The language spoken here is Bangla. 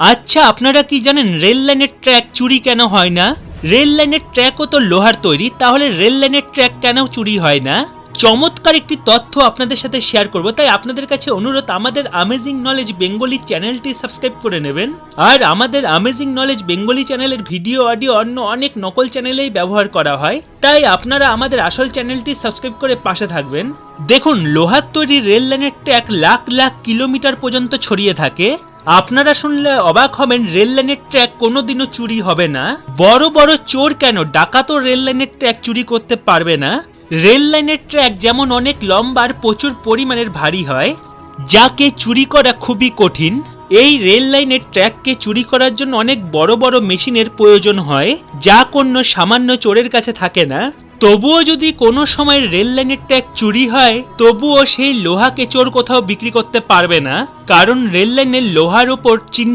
আচ্ছা, আপনারা কি জানেন রেল লাইনের ট্র্যাক চুরি কেন হয় না? রেল লাইনের ট্র্যাকও তো লোহার তৈরি, তাহলে রেল লাইনের ট্র্যাক কেন চুরি হয় না? চমৎকার একটি তথ্য আপনাদের সাথে শেয়ার করব, তাই আপনাদের কাছে অনুরোধ, আমাদের অ্যামেজিং নলেজ বেঙ্গলি চ্যানেলটি সাবস্ক্রাইব করে নেবেন। আর আমাদের অ্যামেজিং নলেজ বেঙ্গলি চ্যানেলের ভিডিও অডিও অন্য অনেক নকল চ্যানেলেই ব্যবহার করা হয়, তাই আপনারা আমাদের আসল চ্যানেলটি সাবস্ক্রাইব করে পাশে থাকবেন। দেখুন, লোহার তৈরি রেল লাইনের ট্র্যাক লাখ লাখ কিলোমিটার পর্যন্ত ছড়িয়ে থাকে। আপনারা শুনলে অবাক হবেন, রেল লাইনের ট্র্যাক কোনোদিনও চুরি হবে না। বড় বড় চোর কেন, ডাকাতও রেল লাইনের ট্র্যাক চুরি করতে পারবে না। রেল লাইনের ট্র্যাক যেমন অনেক লম্বা আর প্রচুর পরিমাণের ভারী হয়, যাকে চুরি করা খুবই কঠিন। এই রেল লাইনের ট্র্যাককে চুরি করার জন্য অনেক বড় বড় মেশিনের প্রয়োজন হয়, যা কোনো সামান্য চোরের কাছে থাকে না। তবুও যদি কোনো সময় রেল লাইনের ট্র্যাক চুরি হয়, তবুও সেই লোহাকে চোর কোথাও বিক্রি করতে পারবে না, কারণ রেল লাইনের লোহার ওপর চিহ্ন